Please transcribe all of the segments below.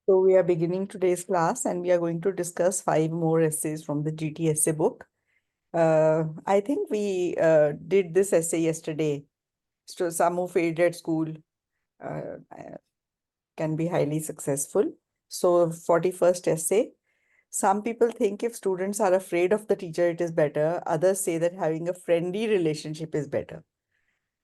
So we are beginning today's class and we are going to discuss 5 more essays from the GT essay book. I think we did this essay yesterday. So some who failed at school can be highly successful. So 41st essay. Some people think if students are afraid of the teacher, it is better. Others say that having a friendly relationship is better.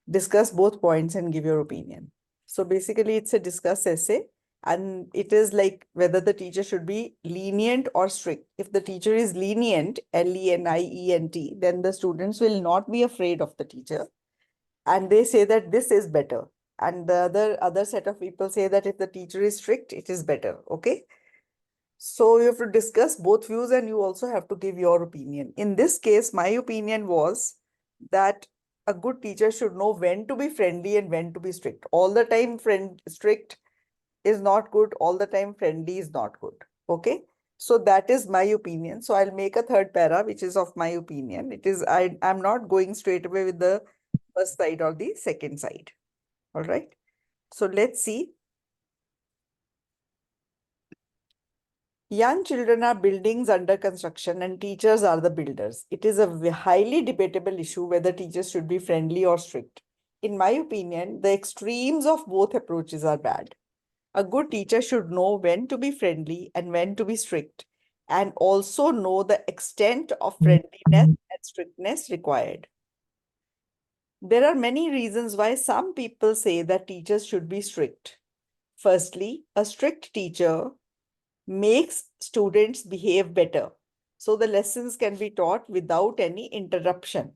Discuss both points and give your opinion. So basically, it's a discuss essay, and it is like whether the teacher should be lenient or strict. If the teacher is lenient, lenient, then the students will not be afraid of the teacher, and they say that this is better. And the other set of people say that if the teacher is strict, it is better. Okay. So you have to discuss both views and you also have to give your opinion. In this case, my opinion was that a good teacher should know when to be friendly and when to be strict. All the time strict is not good. All the time friendly is not good. Okay. So that is my opinion. So I'll make a third para, which is of my opinion. I'm not going straight away with the first side or the second side. All right. So let's see. Young children are buildings under construction and teachers are the builders. It is a highly debatable issue whether teachers should be friendly or strict. In my opinion, the extremes of both approaches are bad. A good teacher should know when to be friendly and when to be strict, and also know the extent of friendliness and strictness required. There are many reasons why some people say that teachers should be strict. Firstly, a strict teacher makes students behave better, so the lessons can be taught without any interruption.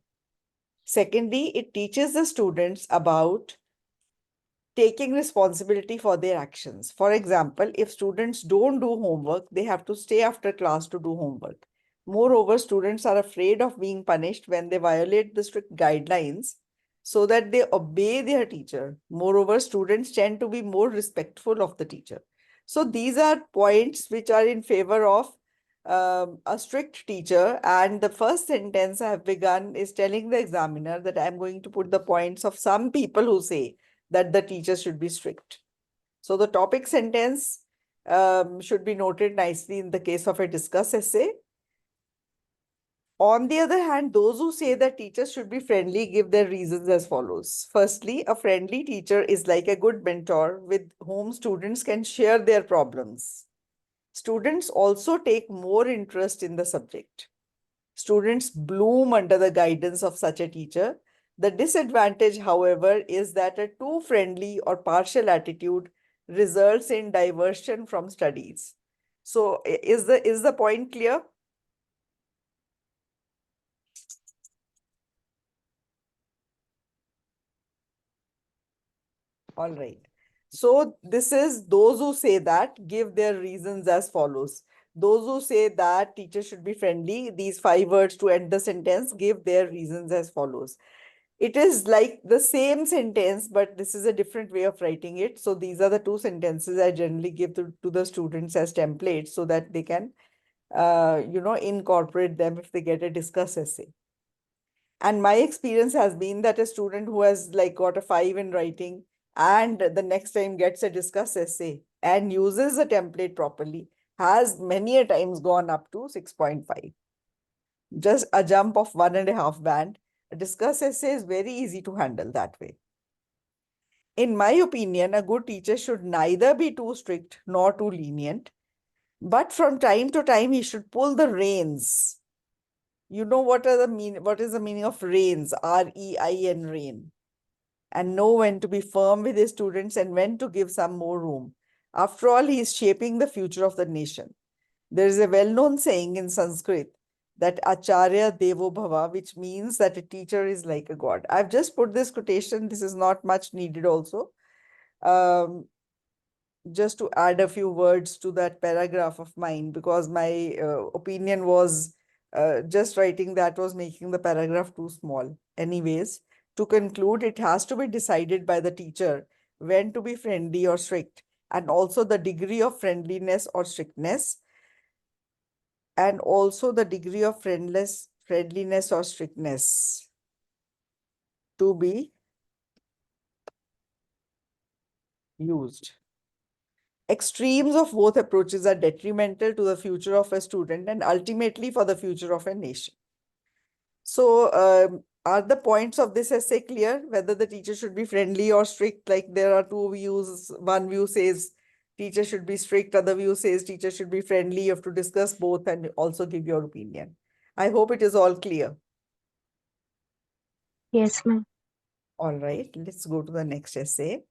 Secondly, it teaches the students about taking responsibility for their actions. For example, if students don't do homework, they have to stay after class to do homework. Moreover, students are afraid of being punished when they violate the strict guidelines so that they obey their teacher. Moreover, students tend to be more respectful of the teacher. So these are points which are in favor of a strict teacher. And the first sentence I have begun is telling the examiner that I'm going to put the points of some people who say that the teacher should be strict. So the topic sentence should be noted nicely in the case of a discuss essay. On the other hand, those who say that teachers should be friendly give their reasons as follows. Firstly, a friendly teacher is like a good mentor with whom students can share their problems. Students also take more interest in the subject. Students bloom under the guidance of such a teacher. The disadvantage, however, is that a too friendly or partial attitude results in diversion from studies. So is the point clear? All right. So this is those who say that give their reasons as follows. Those who say that teachers should be friendly, these 5 words to end the sentence give their reasons as follows. It is like the same sentence, but this is a different way of writing it. So these are the 2 sentences I generally give to the students as templates so that they can, incorporate them if they get a discuss essay. And my experience has been that a student who has like got a 5 in writing and the next time gets a discuss essay and uses a template properly has many a times gone up to 6.5. Just a jump of 1.5 band. A discuss essay is very easy to handle that way. In my opinion, a good teacher should neither be too strict nor too lenient, but from time to time he should pull the reins. You know what is the meaning of reins? REIN, rein. And know when to be firm with his students and when to give some more room. After all, he is shaping the future of the nation. There is a well-known saying in Sanskrit that Acharya Devo Bhava, which means that a teacher is like a god. I've just put this quotation. This is not much needed also. Um, just to add a few words to that paragraph of mine, because my opinion was just writing that was making the paragraph too small. Anyways, to conclude, it has to be decided by the teacher when to be friendly or strict, and also the degree of friendliness or strictness, and also the degree of friendliness or strictness to be used. Extremes of both approaches are detrimental to the future of a student and ultimately for the future of a nation. So, are the points of this essay clear? Whether the teacher should be friendly or strict? Like there are two views. One view says teacher should be strict, other view says teacher should be friendly. You have to discuss both and also give your opinion. I hope it is all clear. Yes, ma'am. All right, let's go to the next essay.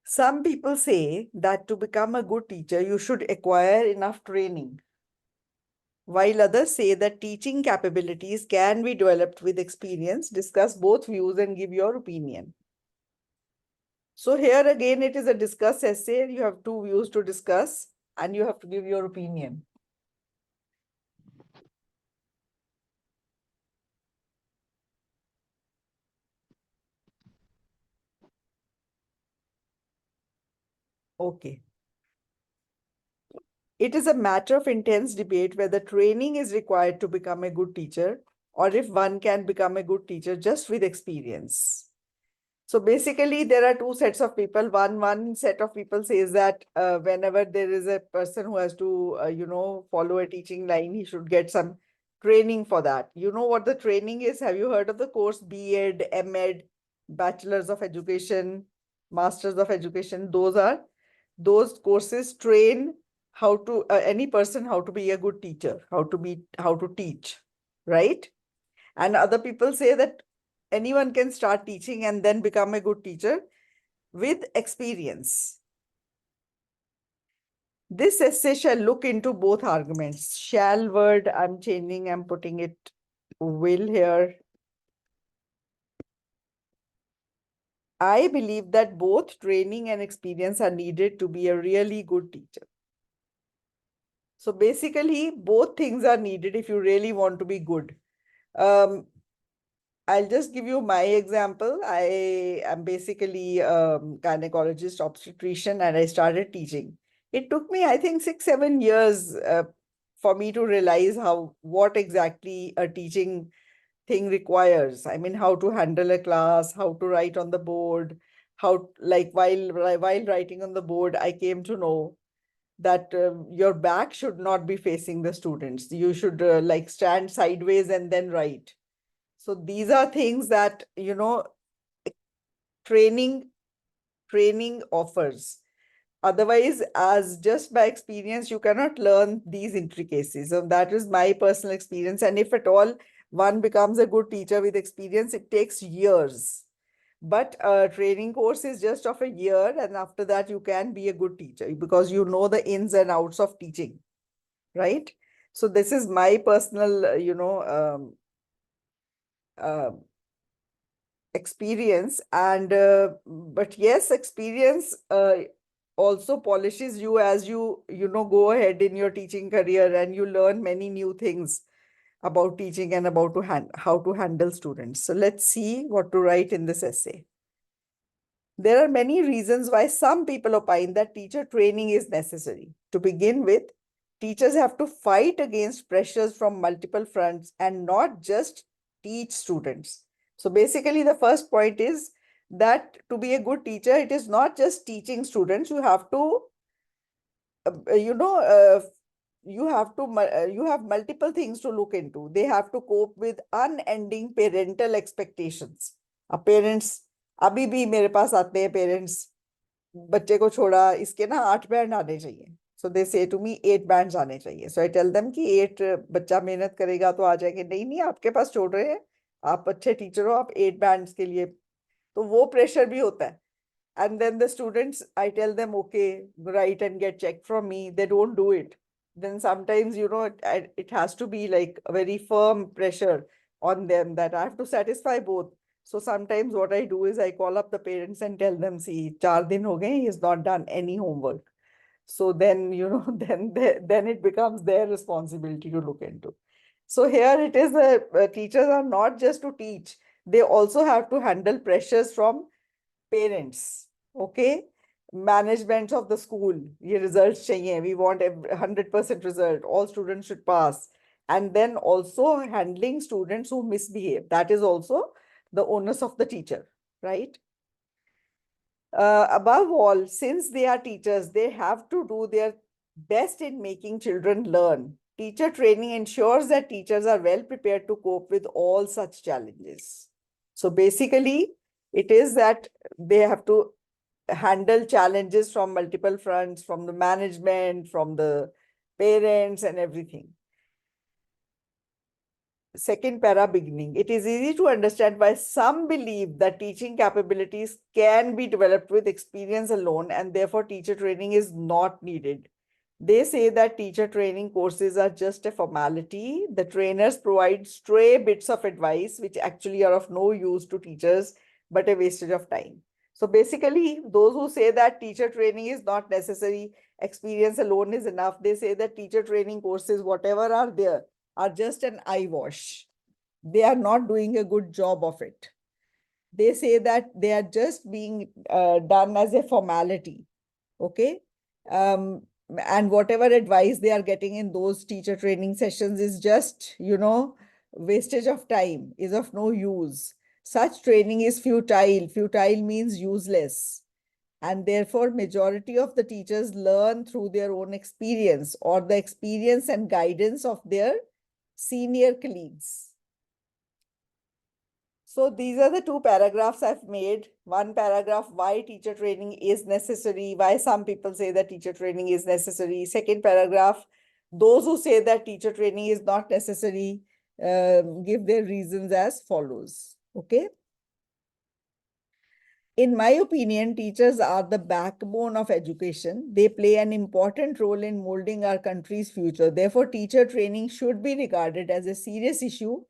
Some people say that to become a good teacher, you should acquire enough training, while others say that teaching capabilities can be developed with experience. Discuss both views and give your opinion. So here again, it is a discuss essay. You have two views to discuss and you have to give your opinion. Okay. It is a matter of intense debate whether training is required to become a good teacher or if one can become a good teacher just with experience. So basically, there are two sets of people. One set of people says that whenever there is a person who has to, follow a teaching line, he should get some training for that. You know what the training is? Have you heard of the course B.Ed, M.Ed, Bachelors of Education, Masters of Education? Those courses train how to any person how to be a good teacher, how to teach, right? And other people say that anyone can start teaching and then become a good teacher with experience. This essay shall look into both arguments. Shall word, I'm changing, I'm putting it will here. I believe that both training and experience are needed to be a really good teacher. So basically, both things are needed if you really want to be good. Um, I'll just give you my example. I am basically gynecologist obstetrician and I started teaching. It took me, I think, 6, 7 years for me to realize what exactly a teaching thing requires. I mean, how to handle a class, how to write on the board, while writing on the board, I came to know that your back should not be facing the students. You should stand sideways and then write. So these are things that, training training offers. Otherwise, as just by experience, you cannot learn these intricacies. And that is my personal experience. And if at all one becomes a good teacher with experience, it takes years. But a training course is just of a year, and after that, you can be a good teacher because you know the ins and outs of teaching, right? So this is my personal, uh, experience. And but yes, experience also polishes you as you go ahead in your teaching career and you learn many new things about teaching and about how to handle students. So let's see what to write in this essay. There are many reasons why some people opine that teacher training is necessary. To begin with, teachers have to fight against pressures from multiple fronts and not just teach students. So basically, the first point is that to be a good teacher, it is not just teaching students. You have to, uh, you know, uh, you have multiple things to look into. They have to cope with unending parental expectations. Parents, अभी भी मेरे पास आते हैं parents, बच्चे को छोड़ा, इसके ना 8 बैंड आने चाहिए. सो दे से टू मी 8 बैंड्स आने चाहिए. सो आई टेल देम कि 8 बच्चा मेहनत करेगा तो आ जाएंगे. नहीं नहीं, आपके पास छोड़ रहे हैं, आप अच्छे टीचर हो, आप 8 बैंड्स के लिए. तो वो प्रेशर भी होता है. And then the students, I tell them, okay, write and get checked from me. They don't do it. Then sometimes, it has to be like a very firm pressure on them that I have to satisfy both. So sometimes what I do is I call up the parents and tell them, see, 4 दिन हो गए, he has not done any homework. So then, then it becomes their responsibility to look into. So here it is, teachers are not just to teach, they also have to handle pressures from parents. Okay, management of the school, ये results चाहिए, we want 100% result, all students should pass. And then also handling students who misbehave, that is also the onus of the teacher, right? Above all, since they are teachers, they have to do their best in making children learn. Teacher training ensures that teachers are well prepared to cope with all such challenges. So basically, it is that they have to handle challenges from multiple fronts, from the management, from the parents, and everything. Second para beginning. It is easy to understand why some believe that teaching capabilities can be developed with experience alone and therefore teacher training is not needed. They say that teacher training courses are just a formality. The trainers provide stray bits of advice which actually are of no use to teachers but a wastage of time. So basically, those who say that teacher training is not necessary, experience alone is enough, they say that teacher training courses, whatever are there, are just an eyewash. They are not doing a good job of it. They say that they are just being done as a formality. Okay. And whatever advice they are getting in those teacher training sessions is just, wastage of time, is of no use. Such training is futile. Futile means useless. And therefore, majority of the teachers learn through their own experience or the experience and guidance of their senior colleagues. So these are the two paragraphs I've made. One paragraph, why teacher training is necessary, why some people say that teacher training is necessary. Second paragraph, those who say that teacher training is not necessary, give their reasons as follows. Okay. In my opinion, teachers are the backbone of education. They play an important role in molding our country's future. Therefore, teacher training should be regarded as a serious issue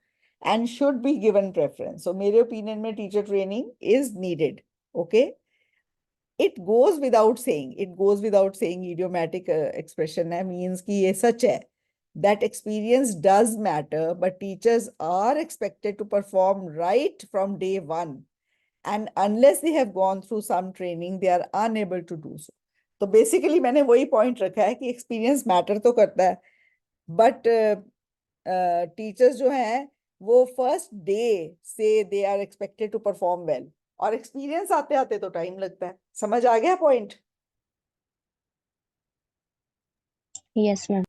and should be given preference. So, मेरे opinion में teacher training is needed. Okay. It goes without saying. It goes without saying. Idiomatic expression है, means कि ये सच है. That experience does matter, but teachers are expected to perform right from day one. And unless they have gone through some training, they are unable to do so. तो basically मैंने वही point रखा है कि experience matter तो करता है, but teachers जो हैं वो फर्स्ट डे से they are expected to perform well, और एक्सपीरियंस आते आते तो टाइम लगता है. समझ आ गया point? Yes, ma'am.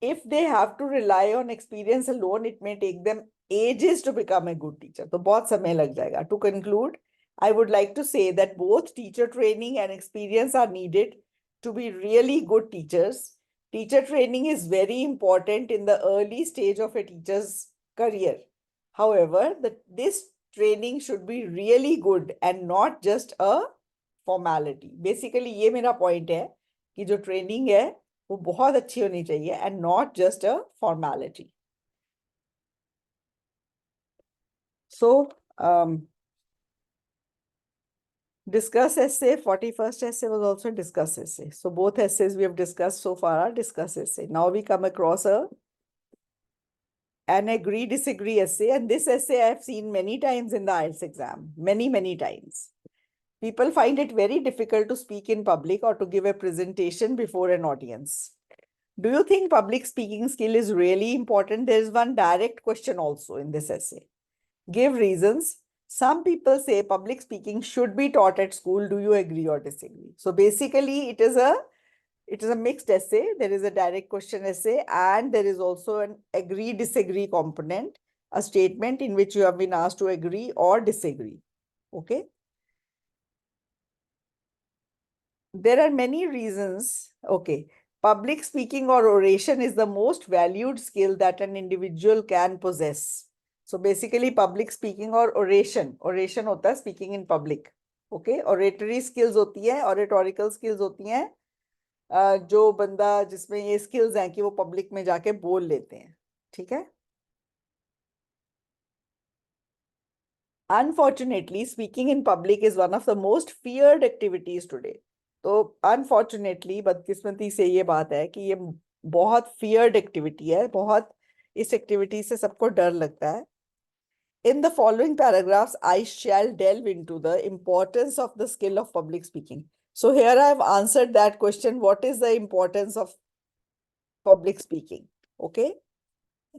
If they have to rely on experience alone, it may take them ages to become a good teacher. तो बहुत समय लग जाएगा. To conclude, I would like to say that both teacher training and experience are needed to be really good teachers. Teacher training is very important in the early stage of a teacher's career. However, this training should be really good and not just a formality. Basically, ये मेरा point है कि जो training है वो बहुत अच्छी होनी चाहिए and not just a formality. So, discuss essay, 41st essay was also discuss essay. So both essays we have discussed so far are discuss essay. Now we come across an agree disagree essay, and this essay I have seen many times in the IELTS exam, many times. People find it very difficult to speak in public or to give a presentation before an audience. Do you think public speaking skill is really important? There is one direct question also in this essay. Give reasons. Some people say public speaking should be taught at school. Do you agree or disagree? So basically, it is a mixed essay. There is a direct question essay and there is also an agree disagree component, a statement in which you have been asked to agree or disagree. Okay. There are many reasons. Okay. Public speaking or oration is the most valued skill that an individual can possess. So basically public speaking or oration होता है speaking in public. Okay. Oratory skills होती है, oratorical skills होती हैं, जो बंदा जिसमें ये skills हैं कि वो public में जाके बोल लेते हैं. ठीक है. Unfortunately, speaking in public is one of the most feared activities today. तो अनफॉर्चुनेटली, बदकिस्मती से ये बात है कि ये बहुत feared activity है, बहुत इस activity से सबको डर लगता है. In the following paragraphs, I shall delve into the importance of the skill of public speaking. So here I have answered that question, what is the importance of public speaking? Okay.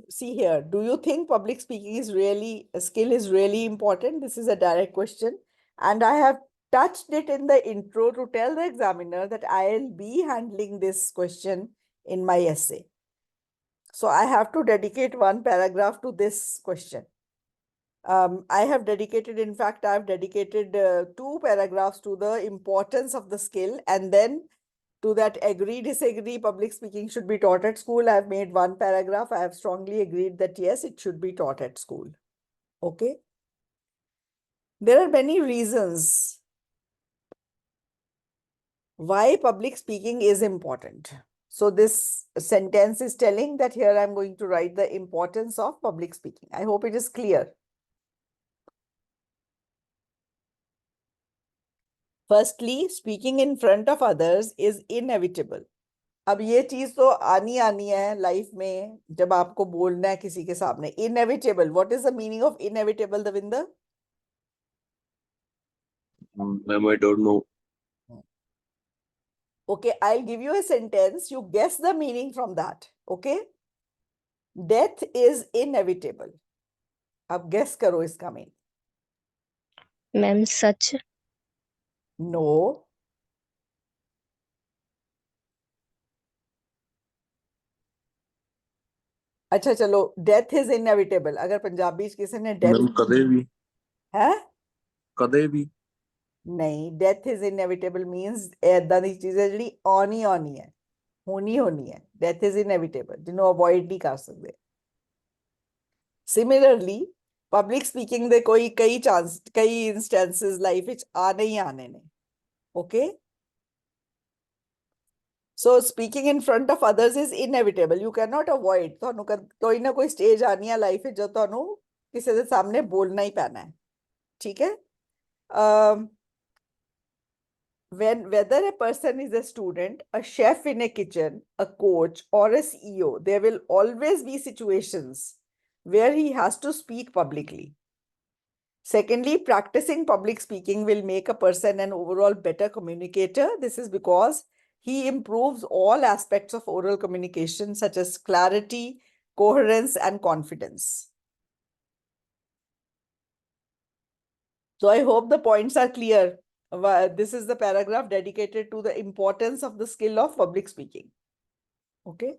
See here, do you think public speaking is really, a skill is really important? This is a direct question. And I have touched it in the intro to tell the examiner that I'll be handling this question in my essay. So I have to dedicate one paragraph to this question. I have dedicated, in fact, I've dedicated 2 paragraphs to the importance of the skill, and then to that agree, disagree, public speaking should be taught at school. I've made 1 paragraph. I have strongly agreed that yes, it should be taught at school. Okay. There are many reasons why public speaking is important. So this sentence is telling that here I'm going to write the importance of public speaking. I hope it is clear. Firstly, speaking in front of others is inevitable. अब ये चीज तो आनी आनी है life में जब आपको बोलना है किसी के सामने. Inevitable, what is the meaning of inevitable, Davinder? Ma'am, I don't know. Okay, I'll give you a sentence. You guess the meaning from that. Okay? Death is inevitable. अब guess करो इसका meaning. मैम सच. No. अच्छा चलो, death is inevitable. अगर पंजाबी च किसी ने death Ma'am, कदे भी है, कदे भी नहीं, डेथ इज इनएविटेबल मींस ऐदां दी चीज है ਜਿਹੜੀ ਆਉਣੀ ਆਉਣੀ ਹੈ, ਹੋਣੀ ਹੋਣੀ ਹੈ. डेथ इज इनएविटेबल, ਜਿਹਨੂੰ ਅਵੋਇਡ ਨਹੀਂ ਕਰ ਸਕਦੇ. सिमिलरली पब्लिक स्पीकिंग ਦੇ ਕੋਈ ਕਈ ਚਾਂਸ, ਕਈ ਇੰਸਟੈਂਸਸ ਲਾਈਫ ਵਿੱਚ ਆਨੇ ਹੀ ਆਨੇ ਨੇ. Okay, so speaking in front of others is inevitable. You cannot avoid. ਤੁਹਾਨੂੰ ਕੋਈ ਨਾ ਕੋਈ ਸਟੇਜ ਆਣੀ ਹੈ ਲਾਈਫ ਵਿੱਚ ਜੋ ਤੁਹਾਨੂੰ ਕਿਸੇ ਦੇ ਸਾਹਮਣੇ ਬੋਲਣਾ ਹੀ ਪੈਣਾ ਹੈ. ਠੀਕ ਹੈ. Whether a person is a student, a chef in a kitchen, a coach, or a CEO, there will always be situations where he has to speak publicly. Secondly, practicing public speaking will make a person an overall better communicator. This is because he improves all aspects of oral communication, such as clarity, coherence, and confidence. So I hope the points are clear. This is the paragraph dedicated to the importance of the skill of public speaking. Okay.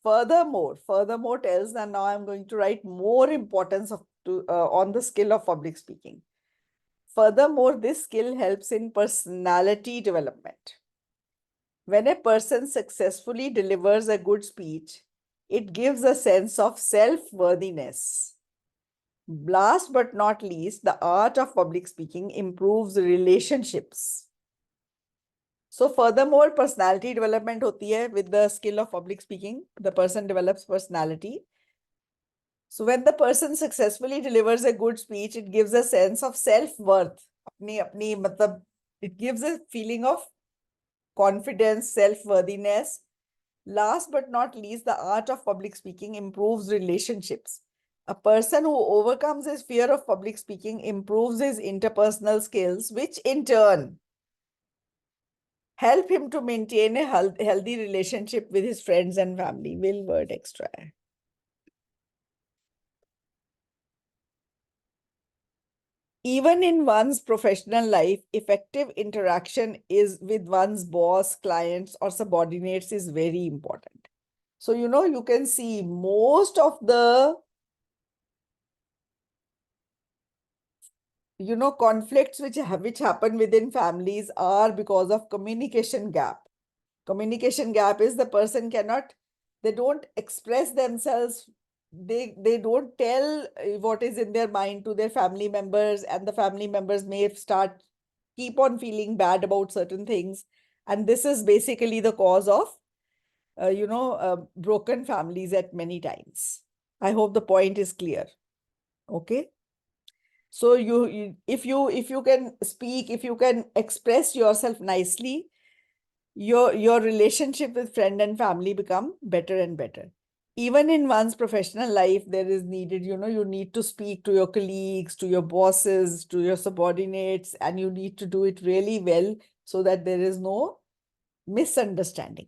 Furthermore tells that now I'm going to write more importance on the skill of public speaking. Furthermore, this skill helps in personality development. When a person successfully delivers a good speech, it gives a sense of self-worthiness. Last but not least, the art of public speaking improves relationships. So furthermore, personality development hoti hai with the skill of public speaking. The person develops personality. So when the person successfully delivers a good speech, it gives a sense of self-worth. It gives a feeling of confidence, self-worthiness. Last but not least, the art of public speaking improves relationships. A person who overcomes his fear of public speaking improves his interpersonal skills, which in turn help him to maintain a healthy relationship with his friends and family. Will word extra. Even in one's professional life, effective interaction is with one's boss, clients, or subordinates is very important. So, you can see most of the conflicts which happen within families are because of communication gap. Communication gap is the person they don't express themselves. They don't tell what is in their mind to their family members, and the family members may keep on feeling bad about certain things. And this is basically the cause of, broken families at many times. I hope the point is clear. Okay. So if you can speak, if you can express yourself nicely, your relationship with friend and family become better and better. Even in one's professional life, there is needed, you need to speak to your colleagues, to your bosses, to your subordinates, and you need to do it really well so that there is no misunderstanding.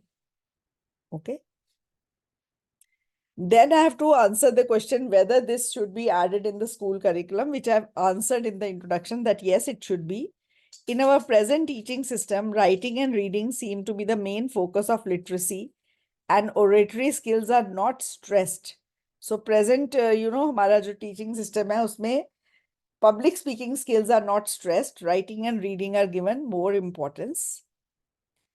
Okay. Then I have to answer the question whether this should be added in the school curriculum, which I've answered in the introduction that yes, it should be. In our present teaching system, writing and reading seem to be the main focus of literacy, and oratory skills are not stressed. So present, हमारा जो teaching system है उसमें public speaking skills are not stressed. Writing and reading are given more importance.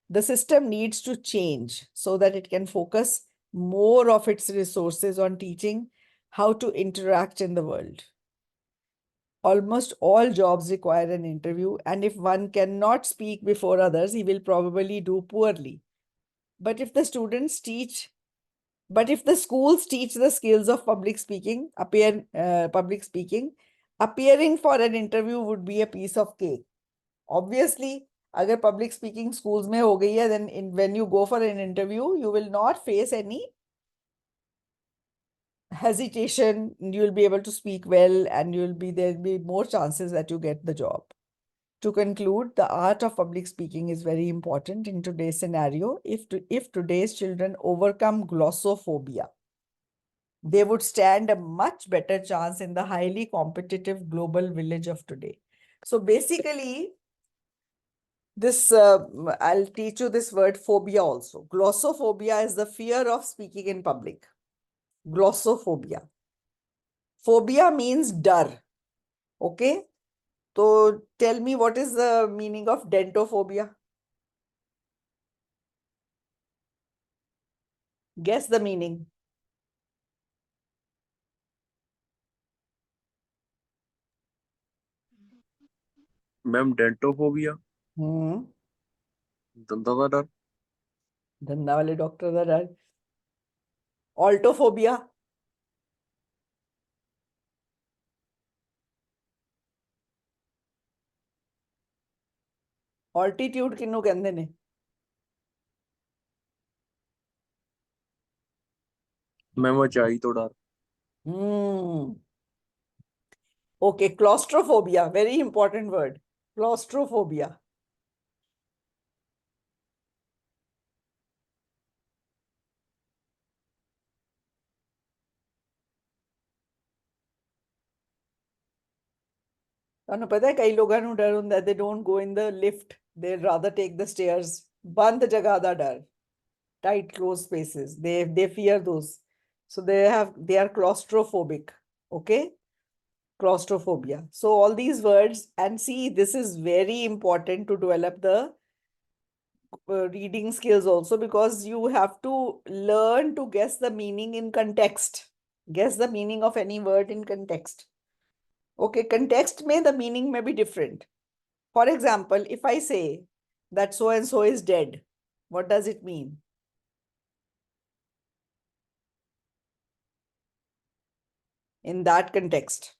The system needs to change so that it can focus more of its resources on teaching how to interact in the world. Almost all jobs require an interview, and if one cannot speak before others, he will probably do poorly. But if the schools teach the skills of public speaking, appearing for an interview would be a piece of cake. Obviously, अगर public speaking schools में हो गई है, then when you go for an interview, you will not face any hesitation. You'll be able to speak well, and there'll be more chances that you get the job. To conclude, the art of public speaking is very important in today's scenario. If today's children overcome glossophobia, they would stand a much better chance in the highly competitive global village of today. So basically, I'll teach you this word phobia also. Glossophobia is the fear of speaking in public. Glossophobia. Phobia means dar. Okay? So tell me, what is the meaning of dentophobia? Guess the meaning. Ma'am dentophobia hmm दंदा का डर धंधा वाले doctor का डर. ऑल्टोफोबिया. Altitude किन्नू कहंदे ने? Ma'am ऊंचाई तो डर Hmm. Okay, claustrophobia, very important word. Claustrophobia. ਤੁਹਾਨੂੰ ਪਤਾ ਹੈ ਕਈ ਲੋਕਾਂ ਨੂੰ ਡਰ ਹੁੰਦਾ, they don't go in the lift, they rather take the stairs. ਬੰਦ ਜਗ੍ਹਾ ਦਾ ਡਰ, tight closed spaces, they fear those. So they are claustrophobic. Okay, claustrophobia. So all these words, and see, this is very important to develop the reading skills also, because you have to learn to guess the meaning in context. Guess the meaning of any word in context. Okay, context may the meaning may be different. For example, if I say that so and so is dead, what does it mean? In that context.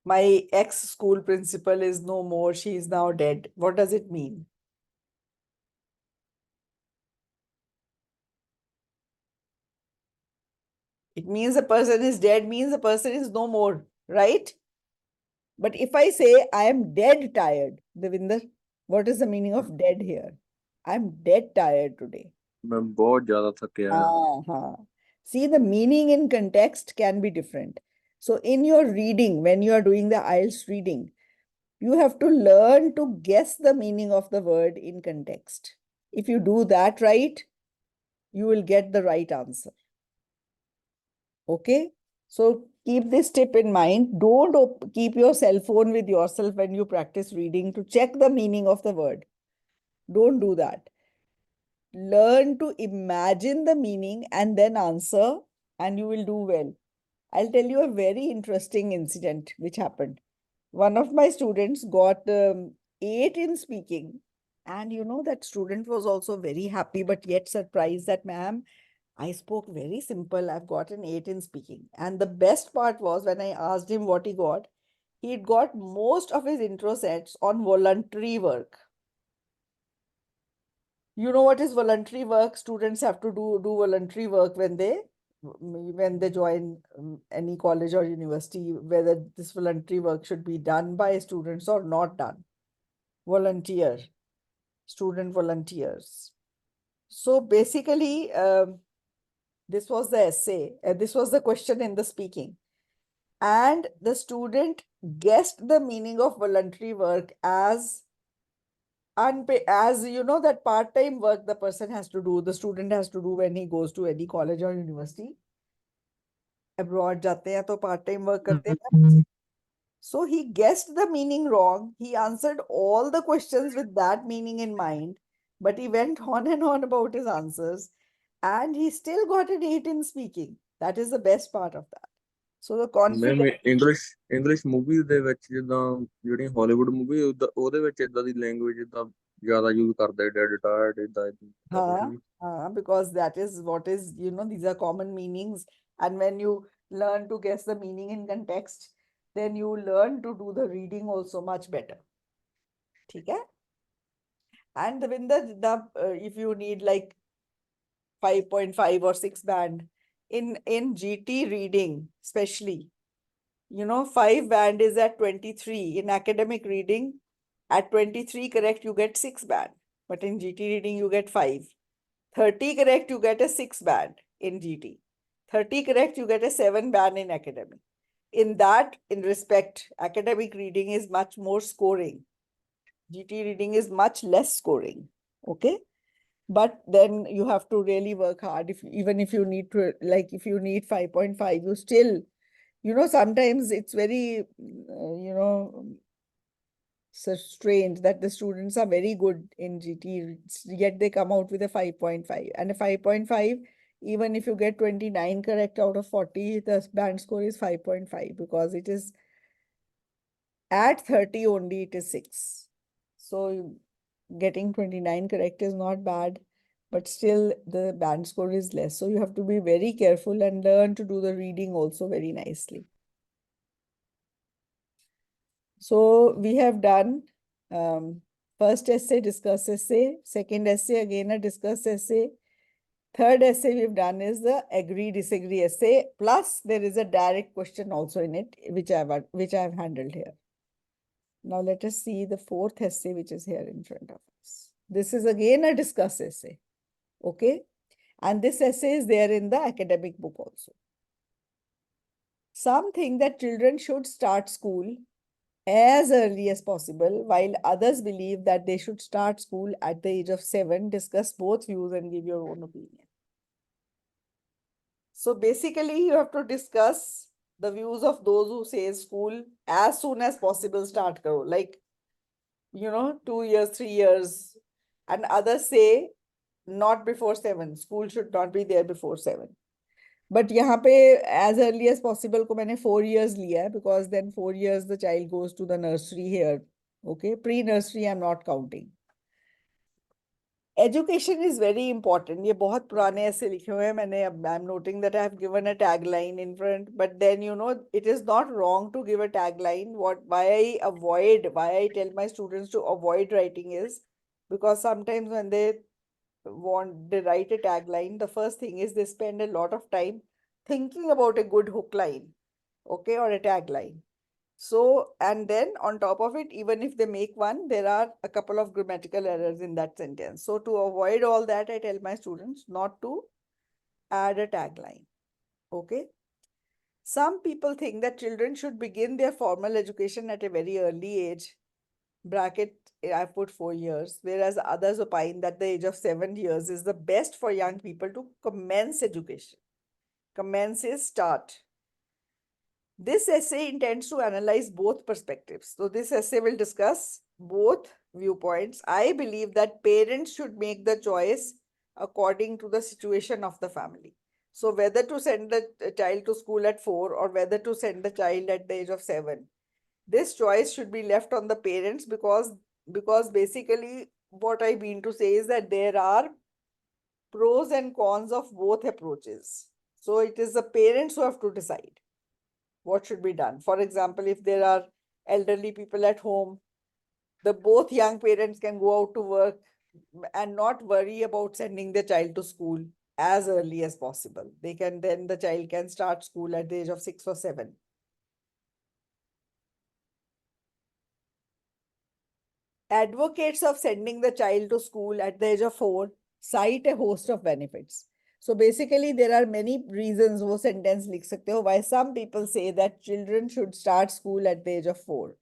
My ex-school principal is no more, she is now dead. What does it mean? It means a person is dead, means a person is no more, right? But if I say I am dead tired, Devinder, what is the meaning of dead here? I'm dead tired today. Ma'am बहुत ज्यादा थके हैं Uh-huh. See, the meaning in context can be different. So in your reading, when you are doing the IELTS reading, you have to learn to guess the meaning of the word in context. If you do that right, you will get the right answer. Okay? So keep this tip in mind. Don't keep your cell phone with yourself when you practice reading to check the meaning of the word. Don't do that. Learn to imagine the meaning and then answer, and you will do well. I'll tell you a very interesting incident which happened. One of my students got 8 in speaking, and that student was also very happy but yet surprised that, ma'am, I spoke very simple. I've got an 8 in speaking. And the best part was when I asked him what he got, he'd got most of his intro sets on voluntary work. You know what is voluntary work? Students have to do voluntary work when they join any college or university, whether this voluntary work should be done by students or not done. volunteer, student volunteers. So basically, this was the essay. This was the question in the speaking. And the student guessed the meaning of voluntary work as as you know, that part-time work the person has to do, the student has to do when he goes to any college or university. Abroad जाते हैं तो part-time work करते हैं. So he guessed the meaning wrong. He answered all the questions with that meaning in mind, but he went on and on about his answers, and he still got an 8 in speaking. That is the best part of that. So the ma'am confidence. English movie ਦੇ ਵਿੱਚ ਜਿੱਦਾਂ ਜਿਹੜੀਆਂ Hollywood movie ਉਹਦੇ ਵਿੱਚ ਇਦਾਂ ਦੀ language ਇਦਾਂ ਜ਼ਿਆਦਾ use ਕਰਦੇ ਡੈਡ ਟਾਇਰਡ ਇਦਾਂ Because that is what is, these are common meanings. And when you learn to guess the meaning in context, then you learn to do the reading also much better. Okay? And if you need like 5.5 or 6 band in GT reading, especially, 5 band is at 23. In academic reading, at 23 correct, you get 6 band. But in GT reading, you get 5. 30 correct, you get a 6 band in GT. 30 correct, you get a 7 band in academic. In respect, academic reading is much more scoring. GT reading is much less scoring. Okay? But then you have to really work hard. Even if you need to, like, if you need 5.5, you still, sometimes it's very, so strange that the students are very good in GT, yet they come out with a 5.5. And a 5.5, even if you get 29 correct out of 40, the band score is 5.5 because it is at 30 only, it is 6. So getting 29 correct is not bad, but still the band score is less. So you have to be very careful and learn to do the reading also very nicely. So we have done first essay, discuss essay, second essay, again a discuss essay. Third essay we've done is the agree, disagree essay. Plus there is a direct question also in it, which I've handled here. Now let us see the fourth essay, which is here in front of us. This is again a discuss essay. Okay. And this essay is there in the academic book also. Some think that children should start school as early as possible, while others believe that they should start school at the age of 7. Discuss both views and give your own opinion. So basically, you have to discuss the views of those who say school as soon as possible start karo, like, 2 years, 3 years. And others say not before 7. School should not be there before 7. But यहाँ पे as early as possible को मैंने 4 years लिया है, because then 4 years the child goes to the nursery here. Okay, pre-nursery I'm not counting. Education is very important. ये बहुत पुराने ऐसे लिखे हुए हैं मैंने. I'm noting that I have given a tagline in front, but then it is not wrong to give a tagline. Why I tell my students to avoid writing is because sometimes when they write a tagline, the first thing is they spend a lot of time thinking about a good hook line, okay, or a tagline. So, and then on top of it, even if they make one, there are a couple of grammatical errors in that sentence. So to avoid all that, I tell my students not to add a tagline. Okay. Some people think that children should begin their formal education at a very early age. Bracket, I put 4 years, whereas others opine that the age of 7 years is the best for young people to commence education. Commence is start. This essay intends to analyze both perspectives. So this essay will discuss both viewpoints. I believe that parents should make the choice according to the situation of the family. So whether to send the child to school at 4 or whether to send the child at the age of 7, this choice should be left on the parents, because basically what I mean to say is that there are pros and cons of both approaches. So it is the parents who have to decide what should be done. For example, if there are elderly people at home, the both young parents can go out to work and not worry about sending the child to school as early as possible. Then the child can start school at the age of 6 or 7. Advocates of sending the child to school at the age of 4 cite a host of benefits. So basically, there are many reasons वो sentence लिख सकते हो why some people say that children should start school at the age of 4.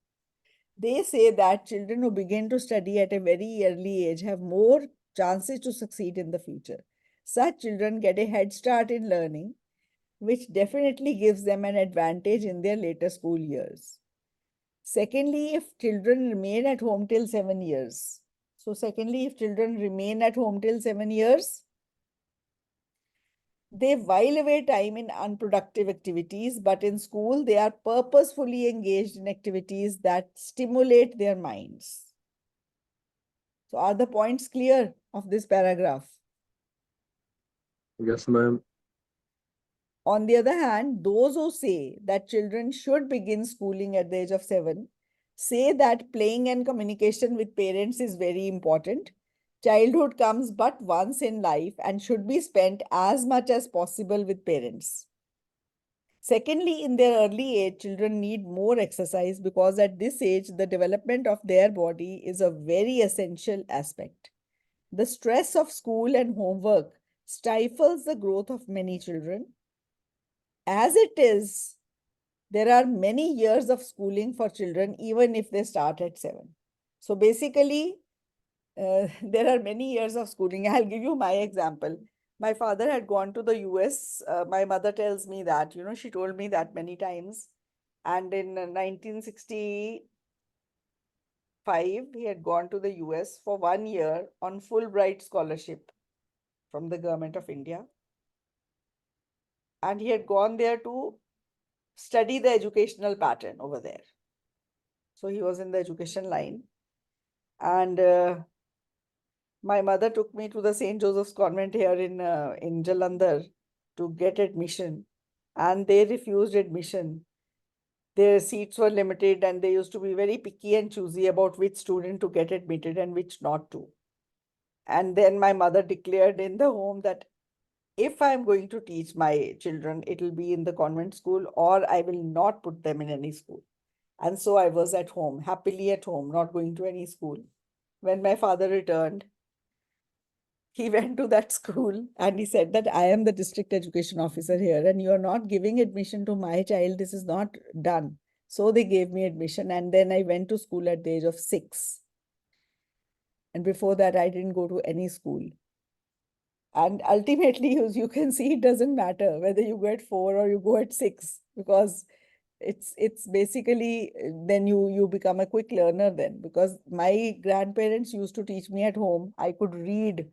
They say that children who begin to study at a very early age have more chances to succeed in the future. Such children get a head start in learning, which definitely gives them an advantage in their later school years. Secondly, if children remain at home till 7 years. So, secondly, if children remain at home till 7 years, they while away time in unproductive activities, but in school, they are purposefully engaged in activities that stimulate their minds. So, are the points clear of this paragraph? Yes, ma'am. On the other hand, those who say that children should begin schooling at the age of 7 say that playing and communication with parents is very important. Childhood comes but once in life and should be spent as much as possible with parents. Secondly, in their early age, children need more exercise because at this age, the development of their body is a very essential aspect. The stress of school and homework stifles the growth of many children. As it is, there are many years of schooling for children, even if they start at 7. So basically, there are many years of schooling. I'll give you my example. My father had gone to the US. My mother tells me that, she told me that many times. And in 1965, he had gone to the US for 1 year on Fulbright scholarship from the government of India. And he had gone there to study the educational pattern over there. So he was in the education line. And my mother took me to the St. Joseph's Convent here in Jalandhar to get admission, and they refused admission. Their seats were limited, and they used to be very picky and choosy about which student to get admitted and which not to. And then my mother declared in the home that if I'm going to teach my children, it will be in the convent school, or I will not put them in any school. And so I was at home, happily at home, not going to any school. When my father returned, he went to that school and he said that I am the district education officer here and you are not giving admission to my child. This is not done. So they gave me admission, and then I went to school at the age of 6. And before that, I didn't go to any school. And ultimately, you can see it doesn't matter whether you go at 4 or you go at 6, because it's basically then you become a quick learner then, because my grandparents used to teach me at home. I could read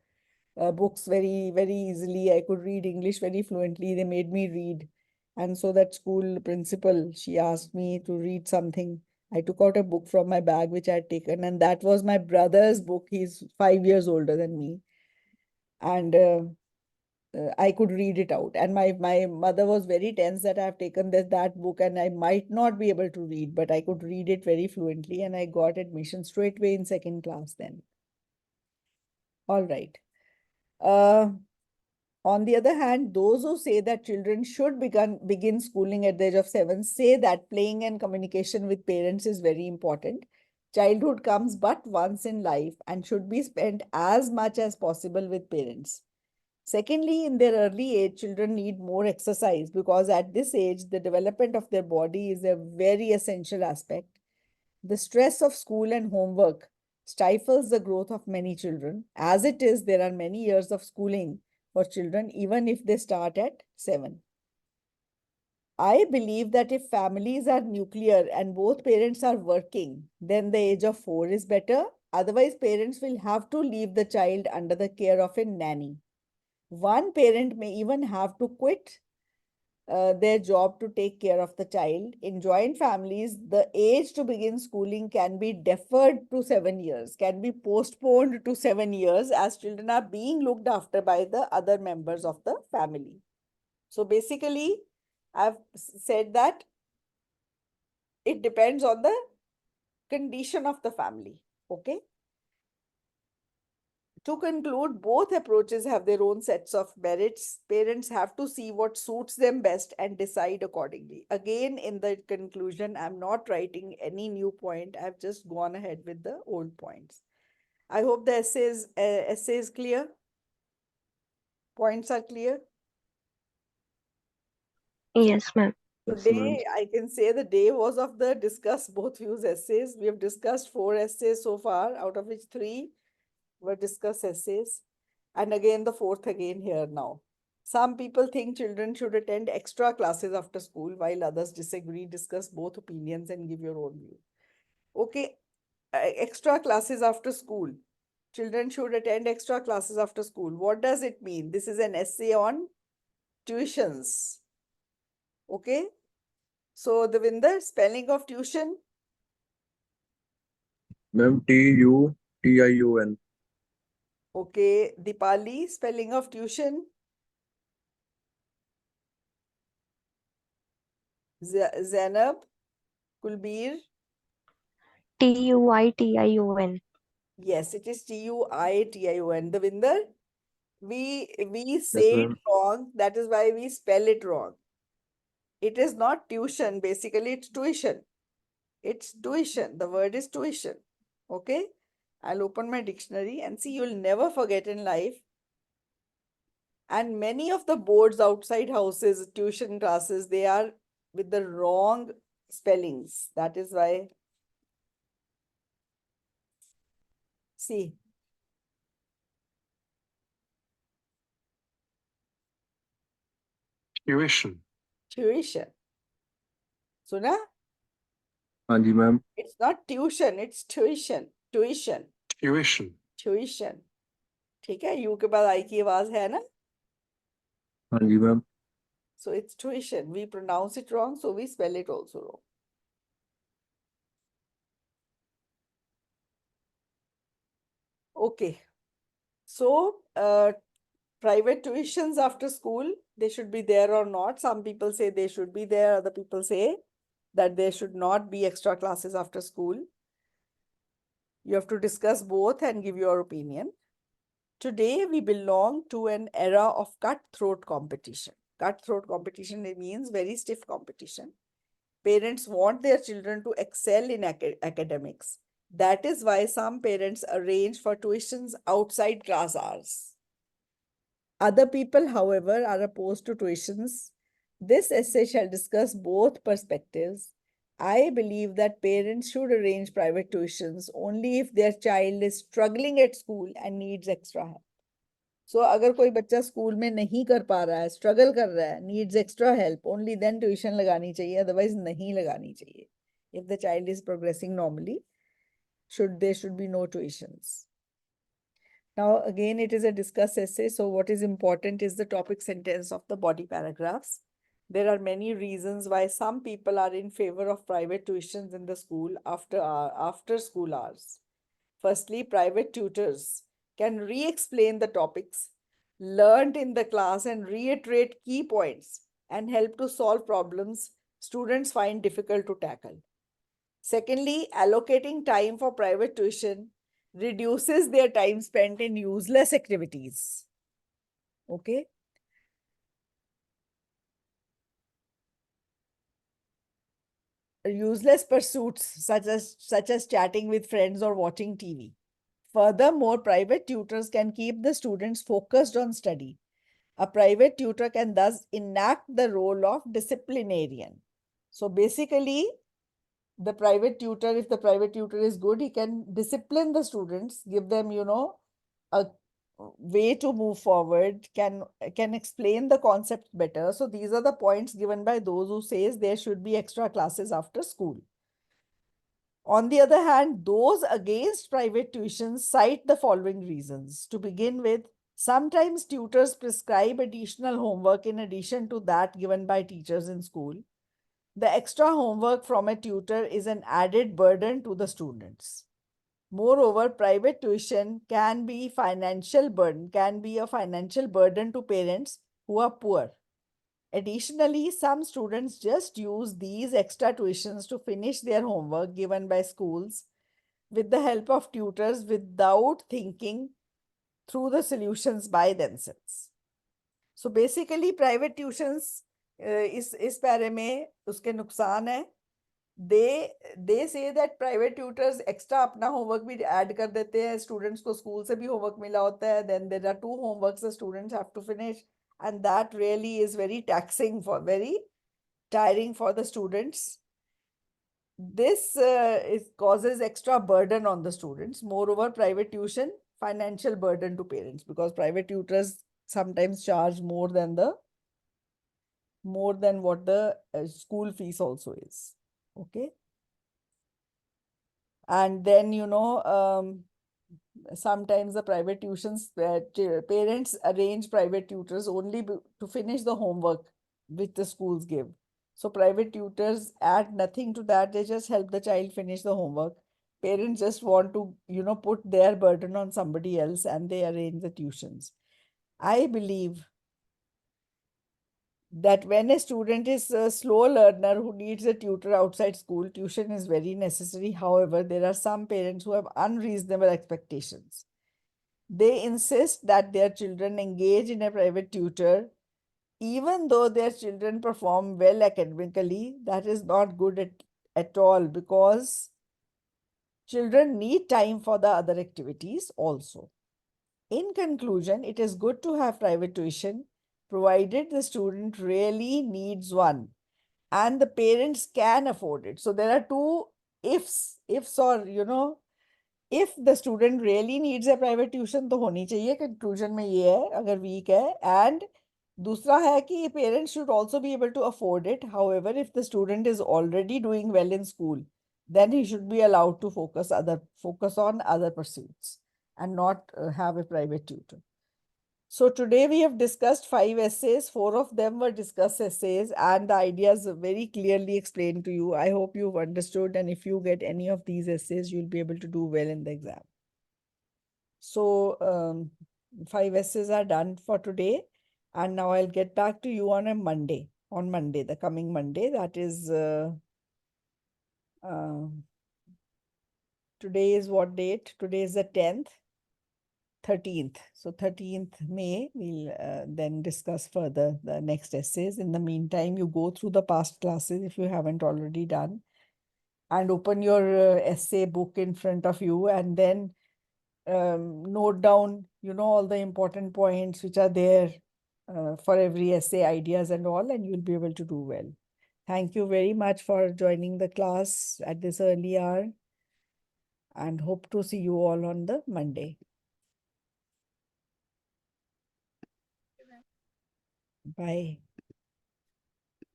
books very, very easily. I could read English very fluently. They made me read. And so that school principal, she asked me to read something. I took out a book from my bag, which I had taken, and that was my brother's book. He's 5 years older than me. And I could read it out. And my mother was very tense that I have taken that book and I might not be able to read, but I could read it very fluently, and I got admission straight away in second class then. All right. On the other hand, those who say that children should begin schooling at the age of 7 say that playing and communication with parents is very important. Childhood comes but once in life and should be spent as much as possible with parents. Secondly, in their early age, children need more exercise because at this age, the development of their body is a very essential aspect. The stress of school and homework stifles the growth of many children. As it is, there are many years of schooling for children, even if they start at 7. I believe that if families are nuclear and both parents are working, then the age of 4 is better. Otherwise, parents will have to leave the child under the care of a nanny. One parent may even have to quit their job to take care of the child. In joint families, the age to begin schooling can be deferred to 7 years, can be postponed to 7 years, as children are being looked after by the other members of the family. So basically, I've said that it depends on the condition of the family. Okay. To conclude, both approaches have their own sets of merits. Parents have to see what suits them best and decide accordingly. Again, in the conclusion, I'm not writing any new point. I've just gone ahead with the old points. I hope the essay is clear. Points are clear. Yes, ma'am. Yes, ma'am. Today, I can say the day was of the discuss both views essays. We have discussed 4 essays so far, out of which 3 were discuss essays. And again, the 4th again here now. Some people think children should attend extra classes after school, while others disagree. Discuss both opinions and give your own view. Okay, extra classes after school. Children should attend extra classes after school. What does it mean? This is an essay on tuitions. Okay, so Devinder, spelling of tuition. Ma'am, TUTION. Okay, Dipali, spelling of tuition. Zainab, Kulbir. TUITION. Yes, it is Tuition. Devinder, we Yes, say it ma'am. wrong. That is why we spell it wrong. It is not tuition. Basically, it's tuition. It's tuition. The word is tuition. Okay? I'll open my dictionary and see, you'll never forget in life. And many of the boards outside houses, tuition classes, they are with the wrong spellings. That is why. See, Tuition. tuition. Suna? हाँ जी ma'am. It's not tuition, it's tuition. Tuition. Tuition. Tuition. ठीक है, you के बाद आई की आवाज है ना? हाँ जी ma'am. So it's tuition. We pronounce it wrong, so we spell it also wrong. Okay. So, private tuitions after school, they should be there or not. Some people say they should be there. Other people say that there should not be extra classes after school. You have to discuss both and give your opinion. Today, we belong to an era of cutthroat competition. Cutthroat competition, it means very stiff competition. Parents want their children to excel in academics. That is why some parents arrange for tuitions outside class hours. Other people, however, are opposed to tuitions. This essay shall discuss both perspectives. I believe that parents should arrange private tuitions only if their child is struggling at school and needs extra help. So, अगर कोई बच्चा school में नहीं कर पा रहा है, struggle कर रहा है, needs extra help, only then tuition लगानी चाहिए, otherwise नहीं लगानी चाहिए. If the child is progressing normally, there should be no tuitions. Now, again, it is a discuss essay. So what is important is the topic sentence of the body paragraphs. There are many reasons why some people are in favor of private tuitions in the school after school hours. Firstly, private tutors can re-explain the topics learned in the class and reiterate key points and help to solve problems students find difficult to tackle. Secondly, allocating time for private tuition reduces their time spent in useless activities. Okay. Useless pursuits such as chatting with friends or watching TV. Furthermore, private tutors can keep the students focused on study. A private tutor can thus enact the role of disciplinarian. So basically, if the private tutor is good, he can discipline the students, give them, a way to move forward, can explain the concept better. So these are the points given by those who says there should be extra classes after school. On the other hand, those against private tuitions cite the following reasons. To begin with, sometimes tutors prescribe additional homework in addition to that given by teachers in school. The extra homework from a tutor is an added burden to the students. Moreover, private tuition can be a financial burden to parents who are poor. Additionally, some students just use these extra tuitions to finish their homework given by schools with the help of tutors without thinking through the solutions by themselves. So basically private tuitions इस पैरे में उसके नुकसान है. They say that private tutors extra अपना homework भी add कर देते हैं. Students को school से भी homework मिला होता है. Then there are 2 homeworks the students have to finish, and that really is very taxing very tiring for the students. This causes extra burden on the students. Moreover, private tuition, financial burden to parents, because private tutors sometimes charge more than what the school fees also is. Okay. And then, sometimes the private tuitions, parents arrange private tutors only to finish the homework which the schools give. So private tutors add nothing to that. They just help the child finish the homework. Parents just want to, put their burden on somebody else, and they arrange the tuitions. I believe that when a student is a slow learner who needs a tutor outside school, tuition is very necessary. However, there are some parents who have unreasonable expectations. They insist that their children engage in a private tutor, even though their children perform well academically. That is not good at all, because children need time for the other activities also. In conclusion, it is good to have private tuition, provided the student really needs one and the parents can afford it. So there are 2 ifs, or if the student really needs a private tuition तो होनी चाहिए. Conclusion में ये है अगर weak है. And दूसरा है कि parents should also be able to afford it. However, if the student is already doing well in school, then he should be allowed to focus on other pursuits and not have a private tutor. So today we have discussed 5 essays. 4 of them were discussed essays, and the ideas are very clearly explained to you. I hope you've understood, and if you get any of these essays, you'll be able to do well in the exam. So 5 essays are done for today, and now I'll get back to you on Monday, the coming Monday. That is, today is what date? Today is the 10th. 13th. So 13th May, we'll then discuss further the next essays. In the meantime, you go through the past classes if you haven't already done, and open your essay book in front of you, and then note down, all the important points which are there for every essay, ideas and all, and you'll be able to do well. Thank you very much for joining the class at this early hour, and hope to see you all on the Monday. Bye.